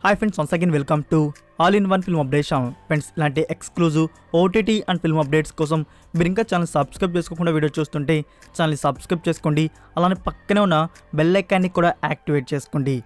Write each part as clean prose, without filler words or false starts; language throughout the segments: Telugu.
Hi friends, once again welcome to all in one film update channel. Friends, ఇలాంటి exclusive OTT and film updates కోసం మీరు ఇంకా ఛానల్ సబ్స్క్రైబ్ చేసుకోకుండా వీడియో చూస్తుంటే ఛానల్ సబ్స్క్రైబ్ చేసుకోండి. అలానే పక్కనే ఉన్న బెల్ ఐకాన్ని కూడా యాక్టివేట్ చేసుకోండి.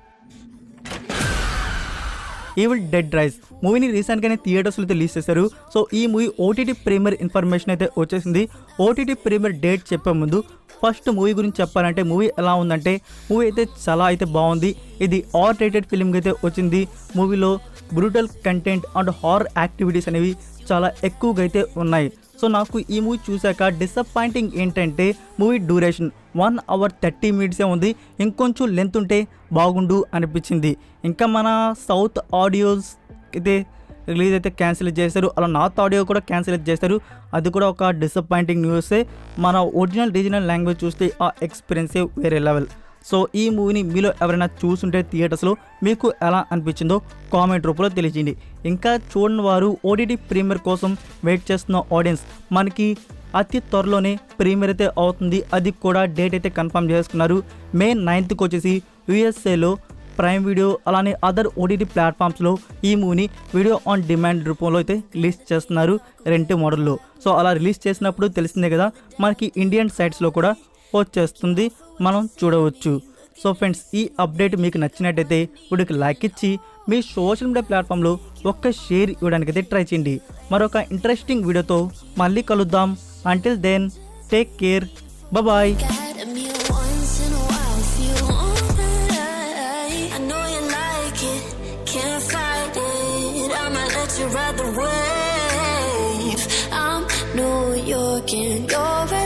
ఈవిల్ డెడ్ రైజ్ మూవీని రీసెంట్గానే థియేటర్స్లో రిలీజ్ చేశారు. సో ఈ మూవీ ఓటీటీ ప్రీమియర్ ఇన్ఫర్మేషన్ అయితే వచ్చేసింది. ఓటీటీ ప్రీమియర్ డేట్ చెప్పే ముందు ఫస్ట్ మూవీ గురించి చెప్పాలంటే మూవీ ఎలా ఉందంటే మూవీ అయితే చాలా అయితే బాగుంది. ఇది ఆర్ రేటెడ్ ఫిల్మ్కి అయితే వచ్చింది. మూవీలో brutal content and horror activities అనేవి చాలా ఎక్కువగా అయితే ఉన్నాయి. సో నాకు ఈ మూవీ చూశాక డిసప్పాయింటింగ్ ఏంటంటే మూవీ డ్యూరేషన్ 1 hour 30 minutes ఉంది. ఇంకొంచెం లెంత్ ఉంటే బాగుండు అనిపించింది. ఇంకా మన సౌత్ ఆడియోస్ అయితే రిలీజ్ అయితే క్యాన్సిల్ చేశారు, అలా నార్త్ ఆడియో కూడా క్యాన్సిల్ చేశారు. అది కూడా ఒక డిసప్పాయింటింగ్ న్యూసే. మన ఒరిజినల్ రీజనల్ లాంగ్వేజ్ చూస్తే ఆ ఎక్స్పీరియన్సే వేరే లెవెల్. సో ఈ మూవీని మీలో ఎవరైనా చూస్తుంటే థియేటర్స్లో మీకు ఎలా అనిపించిందో కామెంట్ రూపంలో తెలియజేయండి. ఇంకా చూడని వారు ఓటీటీ ప్రీమియర్ కోసం వెయిట్ చేస్తున్న ఆడియన్స్, మనకి అతి త్వరలోనే ప్రీమియర్ అయితే అవుతుంది. అది కూడా డేట్ అయితే కన్ఫర్మ్ చేసుకున్నారు. May 9th వచ్చేసి యూఎస్ఏలో ప్రైమ్ వీడియో అలానే అదర్ ఓటీటీ ప్లాట్ఫామ్స్లో ఈ మూవీని వీడియో ఆన్ డిమాండ్ రూపంలో అయితే రిలీజ్ చేస్తున్నారు, రెంట్ మోడల్లో. సో అలా రిలీజ్ చేసినప్పుడు తెలిసిందే కదా, మనకి ఇండియన్ సైట్స్లో కూడా వచ్చేస్తుంది, మనం చూడవచ్చు. సో ఫ్రెండ్స్, ఈ అప్డేట్ మీకు నచ్చినట్టయితే వీడియోకి లైక్ ఇచ్చి మీ సోషల్ మీడియా ప్లాట్ఫామ్లో ఒక్క షేర్ ఇవ్వడానికైతే ట్రై చేయండి. మరొక ఇంట్రెస్టింగ్ వీడియోతో మళ్ళీ కలుద్దాం. Until then, take care, bye.